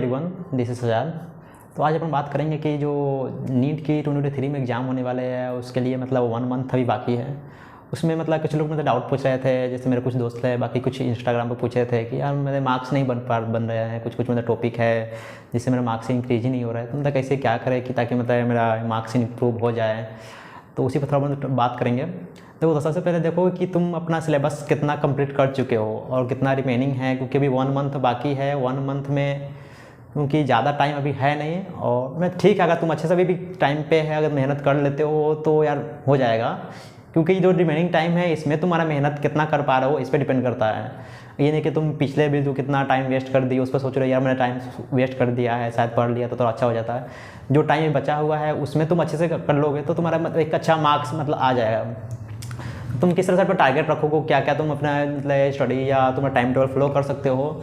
Everyone, this is Sajjad. तो आज अपन बात करेंगे कि जो नीट की 2023 में एग्ज़ाम होने वाले हैं उसके लिए मतलब 1 मंथ अभी बाकी है। उसमें मतलब कुछ लोग मतलब डाउट पूछ रहे थे, जैसे मेरे कुछ दोस्त हैं, बाकी कुछ इंस्टाग्राम पर पूछ रहे थे कि यार मेरे मार्क्स नहीं बन रहे हैं, कुछ मतलब टॉपिक है जिससे मेरा मार्क्स इंक्रीज ही नहीं हो रहा है, तो मतलब कैसे क्या करें कि ताकि मतलब मेरा मार्क्स इंप्रूव हो जाए। तो उसी पर थोड़ा बहुत बात करेंगे। देखो, सबसे पहले देखो कि तुम अपना सिलेबस कितना कंप्लीट कर चुके हो और कितना रिमेनिंग है, क्योंकि अभी 1 मंथ बाकी है। 1 मंथ में क्योंकि ज़्यादा टाइम अभी है नहीं, और मैं ठीक है, अगर तुम अच्छे से भी टाइम पे है, अगर मेहनत कर लेते हो तो यार हो जाएगा। क्योंकि जो रिमेनिंग टाइम है इसमें तुम्हारा मेहनत कितना कर पा रहे हो इस पर डिपेंड करता है। ये नहीं कि तुम पिछले भी जो कितना टाइम वेस्ट कर दिए उस पर सोच रहे हो यार मैंने टाइम वेस्ट कर दिया है, शायद पढ़ लिया तो थोड़ा अच्छा हो जाता है। जो टाइम बचा हुआ है उसमें तुम अच्छे से कर लोगे तो तुम्हारा मतलब एक अच्छा मार्क्स मतलब आ जाएगा। तुम किस तरह से अपना टारगेट रखोगे, क्या क्या तुम अपना मतलब स्टडी या तुम्हारा टाइम टेबल फ्लो कर सकते हो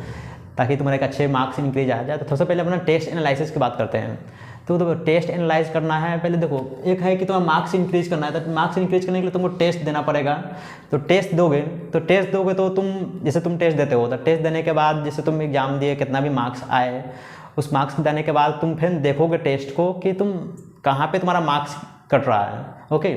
ताकि तुम्हारे एक अच्छे मार्क्स इंक्रीज आ जाए। तो सबसे पहले अपना टेस्ट एनालिसिस की बात करते हैं। तो टेस्ट एनालाइज करना है, पहले देखो एक है कि तुम्हें मार्क्स इंक्रीज करना है, तो मार्क्स इंक्रीज करने के लिए तुमको टेस्ट देना पड़ेगा। तो टेस्ट दोगे तो तुम जैसे तुम टेस्ट देते हो तो टेस्ट देने के बाद जैसे तुम एग्जाम दिए, कितना भी मार्क्स आए, उस मार्क्स देने के बाद तुम फिर देखोगे टेस्ट को कि तुम कहाँ पे तुम्हारा मार्क्स कट रहा है। ओके,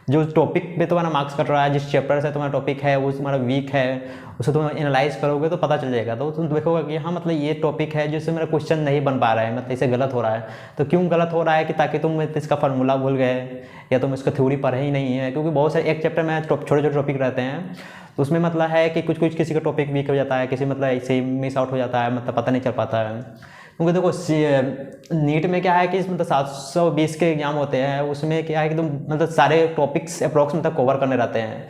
जो टॉपिक पे तुम्हारा मार्क्स कट रहा है, जिस चैप्टर से तुम्हारा टॉपिक है वो तुम्हारा वीक है, उसे तुम एनालाइज करोगे तो पता चल जाएगा। तो तुम देखोगे कि हाँ मतलब ये टॉपिक है जिससे मेरा क्वेश्चन नहीं बन पा रहा है, मतलब इसे गलत हो रहा है। तो क्यों गलत हो रहा है कि ताकि तुम इसका फार्मूला भूल गए या तुम इसका थ्योरी पढ़े ही नहीं है। क्योंकि बहुत सारे एक चैप्टर में छोटे छोटे टॉपिक रहते हैं, तो उसमें मतलब है कि कुछ कुछ किसी का टॉपिक वीक हो जाता है, किसी मतलब ऐसे मिस आउट हो जाता है, मतलब पता नहीं चल पाता है। क्योंकि देखो नीट में क्या है कि मतलब 720 के एग्जाम होते हैं, उसमें क्या है कि तुम मतलब सारे टॉपिक्स अप्रॉक्स मतलब कवर करने रहते हैं।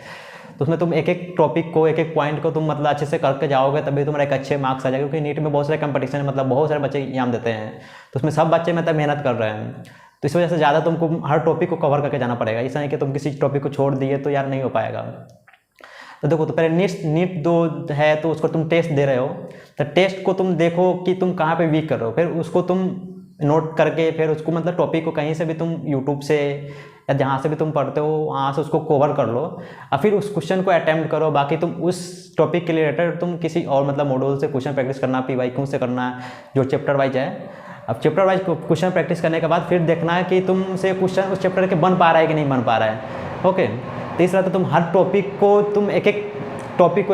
तो उसमें तुम एक एक टॉपिक को, एक एक पॉइंट को तुम मतलब अच्छे से करके जाओगे तभी तुम्हारा एक अच्छे मार्क्स आ जाएगा। क्योंकि नीट में बहुत सारे कंपटीशन है, मतलब बहुत सारे बच्चे एग्जाम देते हैं, तो उसमें सब बच्चे मतलब मेहनत कर रहे हैं। तो इस वजह से ज़्यादा तुमको हर टॉपिक को कवर करके जाना पड़ेगा। ऐसा नहीं कि तुम किसी टॉपिक को छोड़ दिए तो यार नहीं हो पाएगा। तो देखो, तो पहले नीट दो है तो उसको तुम टेस्ट दे रहे हो, तो टेस्ट को तुम देखो कि तुम कहाँ पे वीक कर रहे हो, फिर उसको तुम नोट करके फिर उसको मतलब टॉपिक को कहीं से भी तुम यूट्यूब से या जहाँ से भी तुम पढ़ते हो वहाँ से उसको कवर कर लो और फिर उस क्वेश्चन को अटेम्प्ट करो। बाकी तुम उस टॉपिक के रिलेटेड तुम किसी और मतलब मॉड्यूल से क्वेश्चन प्रैक्टिस करना, PYQ से करना, जो चैप्टर वाइज है। अब चैप्टर वाइज क्वेश्चन प्रैक्टिस करने के बाद फिर देखना है कि तुमसे क्वेश्चन उस चैप्टर के बन पा रहा है कि नहीं बन पा रहा है। ओके, तीसरा तो तुम हर टॉपिक को तुम एक एक टॉपिक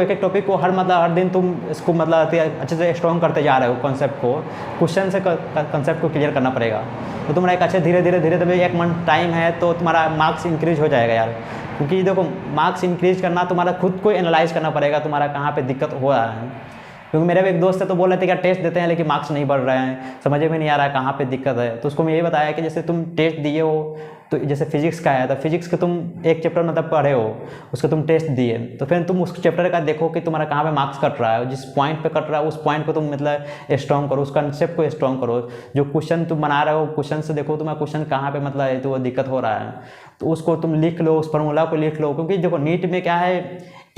को हर मतलब हर दिन तुम इसको मतलब अच्छे से स्ट्रॉन्ग करते जा रहे हो। कॉन्सेप्ट को क्वेश्चन से कॉन्सेप्ट को क्लियर करना पड़ेगा। तो तुम्हारा एक अच्छे धीरे धीरे 1 मंथ टाइम है तो तुम्हारा मार्क्स इंक्रीज हो जाएगा यार। क्योंकि देखो, मार्क्स इंक्रीज करना तुम्हारा खुद को एनालाइज करना पड़ेगा, तुम्हारा कहाँ पे दिक्कत हो रहा है। क्योंकि मेरे भी एक दोस्त है तो बोल रहे थे कि टेस्ट देते हैं लेकिन मार्क्स नहीं बढ़ रहे हैं, समझ में नहीं आ रहा है कहाँ पे दिक्कत है। तो उसको मैं यही बताया कि जैसे तुम टेस्ट दिए हो, तो जैसे फिजिक्स का है तो फिजिक्स के तुम एक चैप्टर मतलब पढ़े हो, उसको तुम टेस्ट दिए, तो फिर तुम उस चैप्टर का देखो कि तुम्हारा कहाँ पे मार्क्स कट रहा है, जिस पॉइंट पे कट रहा है उस पॉइंट को तुम मतलब स्ट्रॉन्ग करो, उस कंसेप्ट को स्ट्रॉन्ग करो। जो क्वेश्चन तुम बना रहे हो क्वेश्चन से देखो तुम्हारा क्वेश्चन कहाँ पे मतलब तो दिक्कत हो रहा है, तो उसको तुम लिख लो, उस फार्मूला को लिख लो। क्योंकि देखो नीट में क्या है,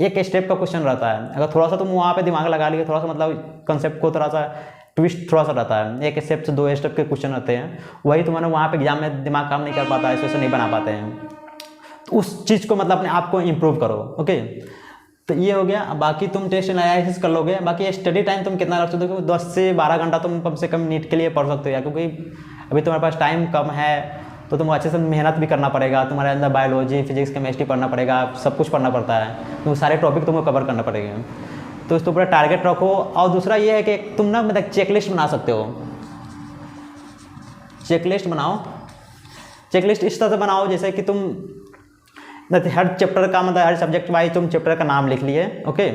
एक स्टेप का क्वेश्चन रहता है, अगर थोड़ा सा तुम वहाँ पे दिमाग लगा लिए, थोड़ा सा मतलब कंसेप्ट को थोड़ा सा ट्विस्ट थोड़ा सा रहता है, एक स्टेप से 2 स्टेप के क्वेश्चन रहते हैं, वही तुम्हारा वहाँ पे एग्जाम में दिमाग काम नहीं कर पाता है, इस वजह से नहीं बना पाते हैं। तो उस चीज़ को मतलब अपने आप को इम्प्रूव करो। ओके, तो ये हो गया। बाकी तुम टेस्ट एनालिसिस कर लोगे। बाकी स्टडी टाइम तुम कितना रख सकते हो, 10 से 12 घंटा तुम कम से कम नीट के लिए पढ़ सकते हो यार। क्योंकि अभी तुम्हारे पास टाइम कम है तो तुम अच्छे से मेहनत भी करना पड़ेगा, तुम्हारे अंदर बायोलॉजी, फिजिक्स, केमिस्ट्री पढ़ना पड़ेगा, सब कुछ पढ़ना पड़ता है, तो सारे टॉपिक तुमको कवर करना पड़ेगे। तो इसके ऊपर टारगेट रखो। और दूसरा ये है कि तुम ना मतलब चेकलिस्ट बना सकते हो। चेकलिस्ट बनाओ, चेकलिस्ट इस तरह से बनाओ जैसे कि तुम हर चैप्टर का मतलब हर सब्जेक्ट वाइज तुम चैप्टर का नाम लिख लिए। ओके,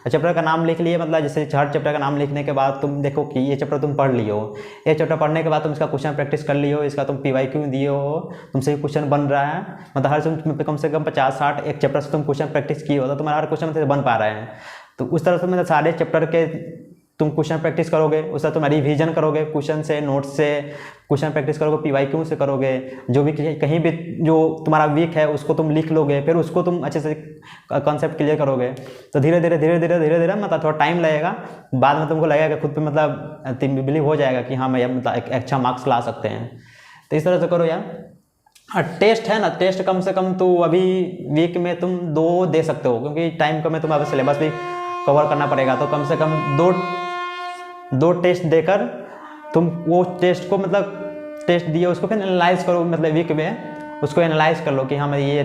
चैप्टर का नाम लिख लिए, मतलब जैसे हर चैप्टर का नाम लिखने के बाद तुम देखो कि ये चैप्टर तुम पढ़ लियो, ये चैप्टर पढ़ने के बाद तुम इसका क्वेश्चन प्रैक्टिस कर लियो, इसका तुम PYQ दिए हो, तुमसे क्वेश्चन बन रहा है, मतलब हर तुम कम से कम 50-60 एक चैप्टर से तुम क्वेश्चन प्रैक्टिस किए हो तो तुम्हारा हर क्वेश्चन मतलब बन पा रहे हैं। तो उस तरह से मतलब सारे चैप्टर के तुम क्वेश्चन प्रैक्टिस करोगे, उससे तुम रिवीजन करोगे, क्वेश्चन से, नोट से क्वेश्चन प्रैक्टिस करोगे, PYQ से करोगे, जो भी कहीं भी जो तुम्हारा वीक है उसको तुम लिख लोगे, फिर उसको तुम अच्छे से कॉन्सेप्ट क्लियर करोगे। तो धीरे धीरे मतलब थोड़ा टाइम लगेगा, बाद में तुमको लगेगा खुद पे मतलब बिलीव हो जाएगा कि हाँ मैं मतलब एक अच्छा मार्क्स ला सकते हैं। तो इस तरह से करो यार। और टेस्ट है ना, टेस्ट कम से कम तो अभी वीक में तुम 2 दे सकते हो, क्योंकि टाइम कम है, तुम्हारा सिलेबस भी कवर करना पड़ेगा। तो कम से कम 2 टेस्ट देकर तुम वो टेस्ट को मतलब टेस्ट दिए उसको फिर एनालाइज करो, मतलब वीक में उसको एनालाइज कर लो कि हाँ मैं ये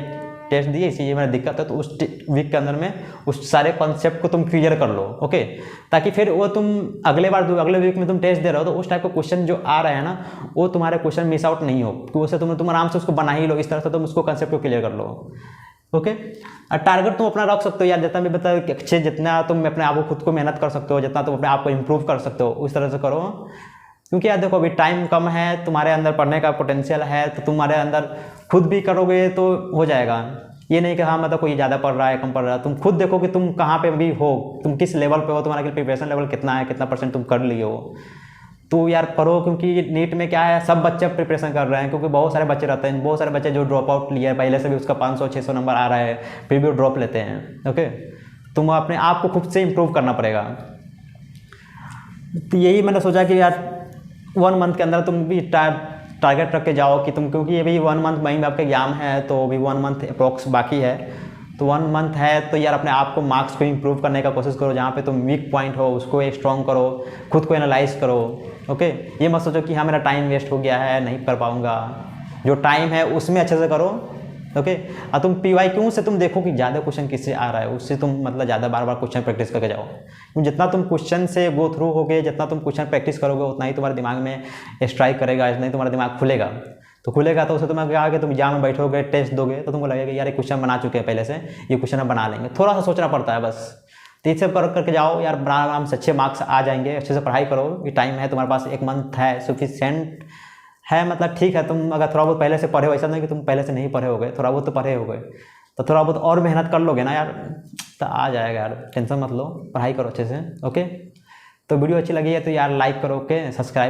टेस्ट दिए इसी ये मेरा दिक्कत है, तो उस वीक के अंदर में उस सारे कॉन्सेप्ट को तुम क्लियर कर लो। ओके, ताकि फिर वो तुम अगले बार अगले वीक में तुम टेस्ट दे रहे हो तो उस टाइप का क्वेश्चन जो आ रहा है ना वो तुम्हारे क्वेश्चन मिस आउट नहीं हो, तो उससे तुम आराम से उसको बना ही लो, इस तरह से तुम उसको कंसेप्ट को क्लियर कर लो। ओके, और टारगेट तुम अपना रख सकते हो यार, जितना भी बता अच्छे, जितना तुम अपने आप को खुद को मेहनत कर सकते हो, जितना तुम अपने आप को इम्प्रूव कर सकते हो उस तरह से करो। क्योंकि यार देखो अभी टाइम कम है, तुम्हारे अंदर पढ़ने का पोटेंशियल है, तो तुम्हारे अंदर खुद भी करोगे तो हो जाएगा। ये नहीं कि हाँ मतलब कोई ज़्यादा पढ़ रहा है कम पढ़ रहा है, तुम खुद देखो कि तुम कहाँ पे अभी हो, तुम किस लेवल पे हो, तुम्हारा प्रिपरेशन लेवल कितना है, कितना परसेंट तुम कर लिए हो। तो यार पढ़ो, क्योंकि नीट में क्या है सब बच्चे प्रिपरेशन कर रहे हैं, क्योंकि बहुत सारे बच्चे रहते हैं, बहुत सारे बच्चे जो ड्रॉप आउट लिए पहले से भी उसका 500-600 नंबर आ रहा है फिर भी वो ड्रॉप लेते हैं। ओके, तुम अपने आप को खुद से इम्प्रूव करना पड़ेगा। तो यही मैंने सोचा कि यार 1 मंथ के अंदर तुम भी टारगेट रख के जाओ कि तुम, क्योंकि अभी 1 मंथ मई में आपका एग्जाम है, तो अभी 1 मंथ अप्रोक्स बाकी है, तो 1 मंथ है तो यार अपने आप को मार्क्स को इम्प्रूव करने का कोशिश करो, जहाँ पे तुम वीक पॉइंट हो उसको स्ट्रॉन्ग करो, खुद को एनालाइज करो। ओके, ये मत सोचो कि हाँ मेरा टाइम वेस्ट हो गया है नहीं कर पाऊँगा, जो टाइम है उसमें अच्छे से करो। ओके, और तुम PYQ से तुम देखो कि ज़्यादा क्वेश्चन किससे आ रहा है, उससे तुम मतलब ज़्यादा बार बार क्वेश्चन प्रैक्टिस करके जाओ, क्योंकि जितना तुम क्वेश्चन से गो थ्रू होगे, जितना तुम क्वेश्चन प्रैक्टिस करोगे उतना ही तुम्हारे दिमाग में स्ट्राइक करेगा, इतना ही तुम्हारा दिमाग खुलेगा। तो खुलेगा तो उससे तुम्हें आगे तुम एग्जाम में बैठोगे, टेस्ट दोगे, तो तुमको लगेगा यार ये क्वेश्चन बना चुके हैं पहले से, ये क्वेश्चन हम बना लेंगे। थोड़ा सा सोचना पड़ता है बस, तो ये सब करके जाओ यार, आराम से अच्छे मार्क्स आ जाएंगे। अच्छे से पढ़ाई करो, ये टाइम है तुम्हारे पास, 1 मंथ है, सफिशिएंट है, मतलब ठीक है। तुम अगर थोड़ा बहुत पहले से पढ़े हो, ऐसा नहीं कि तुम पहले से नहीं पढ़े होगे, थोड़ा बहुत तो पढ़े होगे, तो थोड़ा बहुत और मेहनत कर लोगे ना यार तो आ जाएगा यार, टेंशन मत लो, पढ़ाई करो अच्छे से। ओके, तो वीडियो अच्छी लगी है तो यार लाइक करो, ओके, सब्सक्राइब